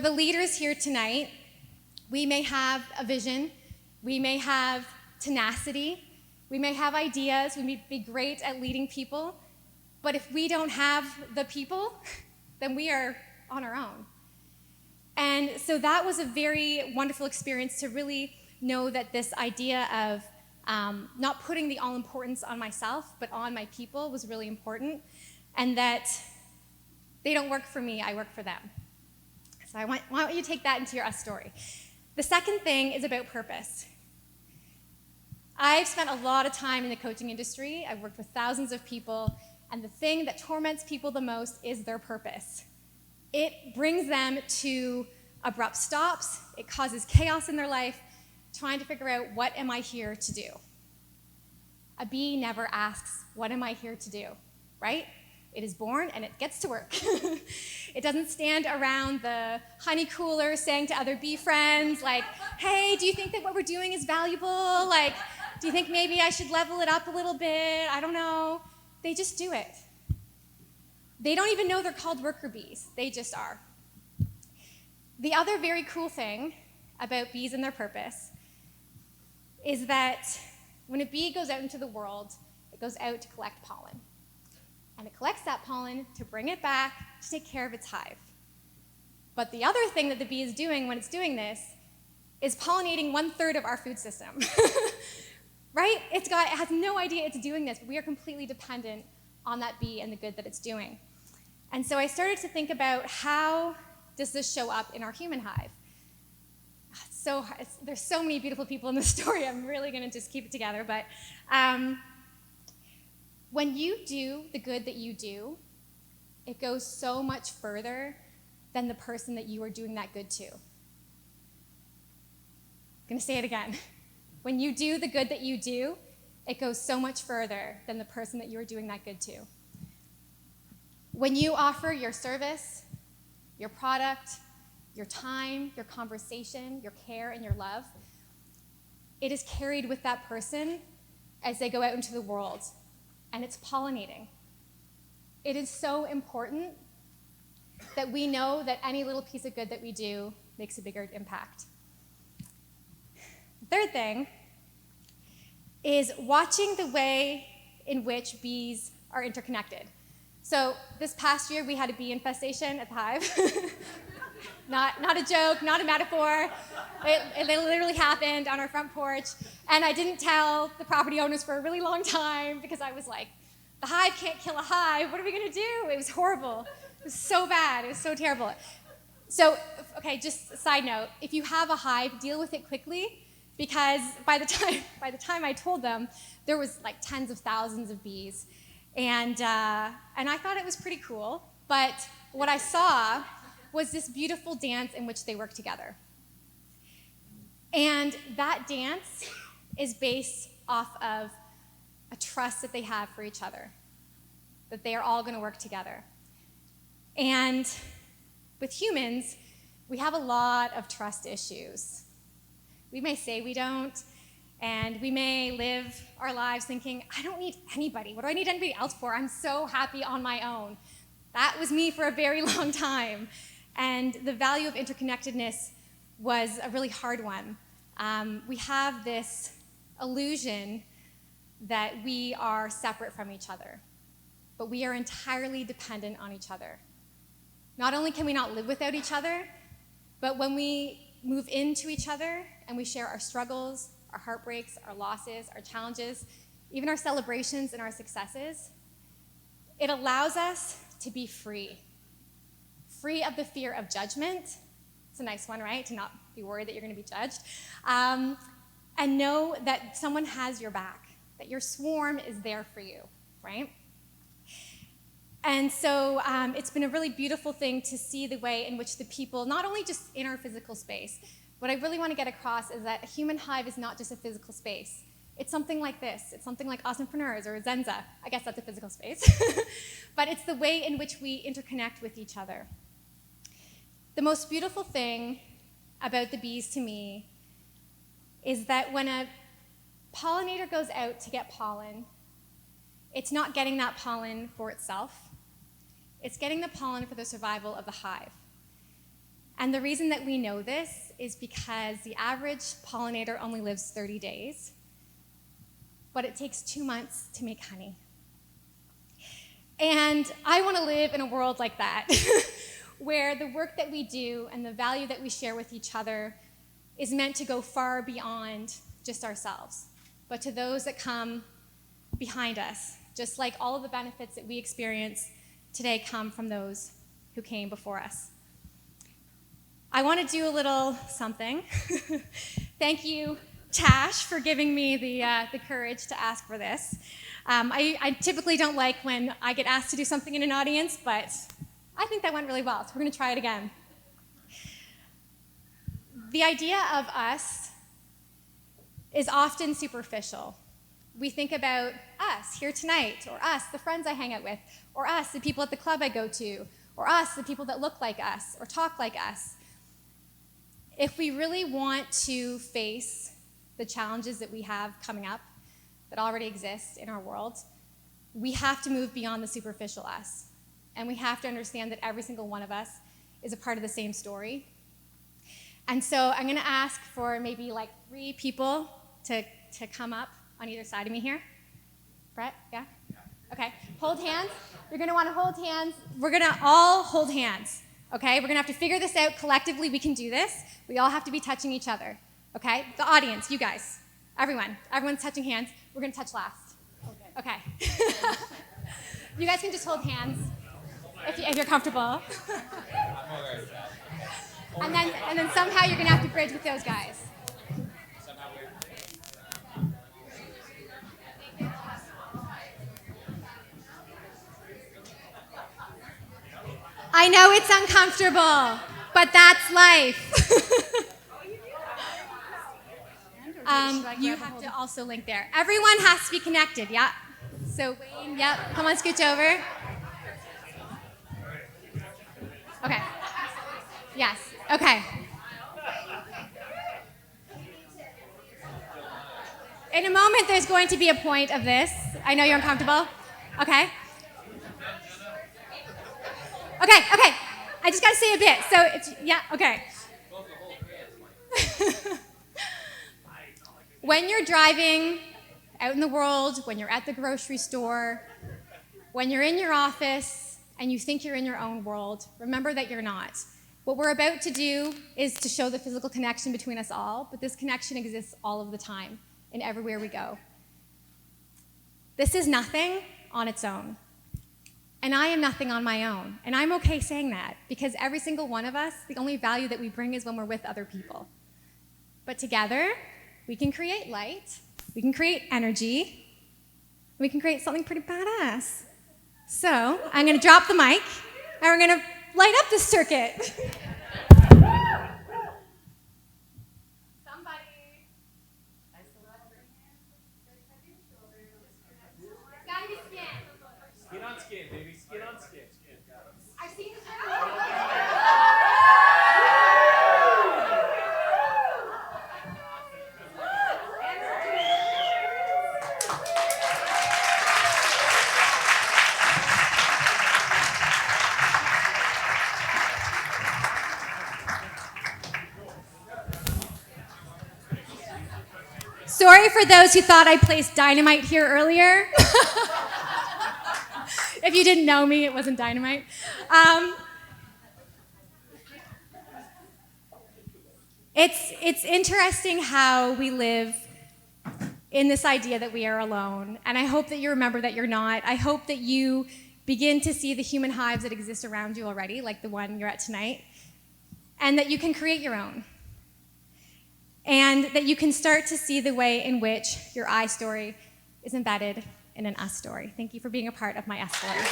the leaders here tonight, we may have a vision, we may have tenacity, we may have ideas, we may be great at leading people, but if we don't have the people, then we are on our own. And so that was a very wonderful experience to really know that this idea of not putting the all importance on myself, but on my people was really important, and that they don't work for me, I work for them. So why don't you take that into your us story. The second thing is about purpose. I've spent a lot of time in the coaching industry. I've worked with thousands of people, and the thing that torments people the most is their purpose. It brings them to abrupt stops. It causes chaos in their life, trying to figure out, what am I here to do? A bee never asks, what am I here to do, right? It is born and it gets to work. It doesn't stand around the honey cooler saying to other bee friends, like, hey, do you think that what we're doing is valuable? Like, do you think maybe I should level it up a little bit? I don't know. They just do it. They don't even know they're called worker bees. They just are. The other very cool thing about bees and their purpose is that when a bee goes out into the world, it goes out to collect pollen. And it collects that pollen to bring it back to take care of its hive. But the other thing that the bee is doing when it's doing this is pollinating 1/3 of our food system. Right? It has no idea it's doing this, but we are completely dependent on that bee and the good that it's doing. And so I started to think about, how does this show up in our human hive? There's so many beautiful people in this story. I'm really going to just keep it together. But when you do the good that you do, it goes so much further than the person that you are doing that good to. I'm going to say it again. When you do the good that you do, it goes so much further than the person that you are doing that good to. When you offer your service, your product, your time, your conversation, your care, and your love, it is carried with that person as they go out into the world, and it's pollinating. It is so important that we know that any little piece of good that we do makes a bigger impact. The third thing is watching the way in which bees are interconnected. So this past year, we had a bee infestation at the hive. Not a joke, not a metaphor. It literally happened on our front porch. And I didn't tell the property owners for a really long time, because I was like, the hive can't kill a hive. What are we going to do? It was horrible. It was so bad. It was so terrible. So, okay, just a side note. If you have a hive, deal with it quickly, because by the time I told them, there was like tens of thousands of bees. And I thought it was pretty cool. But what I saw was this beautiful dance in which they work together. And that dance is based off of a trust that they have for each other, that they are all going to work together. And with humans, we have a lot of trust issues. We may say we don't, and we may live our lives thinking, I don't need anybody. What do I need anybody else for? I'm so happy on my own. That was me for a very long time. And the value of interconnectedness was a really hard one. We have this illusion that we are separate from each other, but we are entirely dependent on each other. Not only can we not live without each other, but when we move into each other and we share our struggles, our heartbreaks, our losses, our challenges, even our celebrations and our successes, it allows us to be free. Free of the fear of judgment. It's a nice one, right? To not be worried that you're going to be judged. And know that someone has your back, that your swarm is there for you, right? And so it's been a really beautiful thing to see the way in which the people, not only just in our physical space, what I really want to get across is that a human hive is not just a physical space. It's something like this. It's something like Entrepreneurs or Zenza. I guess that's a physical space. But it's the way in which we interconnect with each other. The most beautiful thing about the bees to me is that when a pollinator goes out to get pollen, it's not getting that pollen for itself. It's getting the pollen for the survival of the hive. And the reason that we know this is because the average pollinator only lives 30 days, but it takes 2 months to make honey. And I want to live in a world like that, where the work that we do and the value that we share with each other is meant to go far beyond just ourselves, but to those that come behind us, just like all of the benefits that we experience today come from those who came before us. I want to do a little something. Thank you, Tash, for giving me the courage to ask for this. I typically don't like when I get asked to do something in an audience, but I think that went really well, so we're going to try it again. The idea of us is often superficial. We think about us here tonight, or us, the friends I hang out with, or us, the people at the club I go to, or us, the people that look like us, or talk like us. If we really want to face the challenges that we have coming up, that already exist in our world, we have to move beyond the superficial us. And we have to understand that every single one of us is a part of the same story. And so I'm going to ask for maybe like 3 people to come up on either side of me here. Brett, yeah? Okay, hold hands. You're going to want to hold hands. We're going to all hold hands, okay? We're going to have to figure this out collectively. We can do this. We all have to be touching each other, okay? The audience, you guys, everyone's touching hands. We're going to touch last. Okay. You guys can just hold hands if you're comfortable. And then somehow you're going to have to bridge with those guys. I know it's uncomfortable, but that's life. You have to also link there. Everyone has to be connected, yeah? So Wayne, yep, come on, scooch over. Okay. Yes, okay. In a moment, there's going to be a point of this. I know you're uncomfortable. Okay. Okay. I just got to say a bit. So, yeah, okay. When you're driving out in the world, when you're at the grocery store, when you're in your office and you think you're in your own world, remember that you're not. What we're about to do is to show the physical connection between us all, but this connection exists all of the time and everywhere we go. This is nothing on its own. And I am nothing on my own. And I'm okay saying that, because every single one of us, the only value that we bring is when we're with other people. But together, we can create light, we can create energy, we can create something pretty badass. So, I'm going to drop the mic, and we're going to light up this circuit. Somebody. It's got to be skin. Skin on skin, baby. Skin on skin. I've seen this. Sorry for those who thought I placed dynamite here earlier. If you didn't know me, it wasn't dynamite. It's interesting how we live in this idea that we are alone. And I hope that you remember that you're not. I hope that you begin to see the human hives that exist around you already, like the one you're at tonight, and that you can create your own. And that you can start to see the way in which your I story is embedded in an us story. Thank you for being a part of my us story.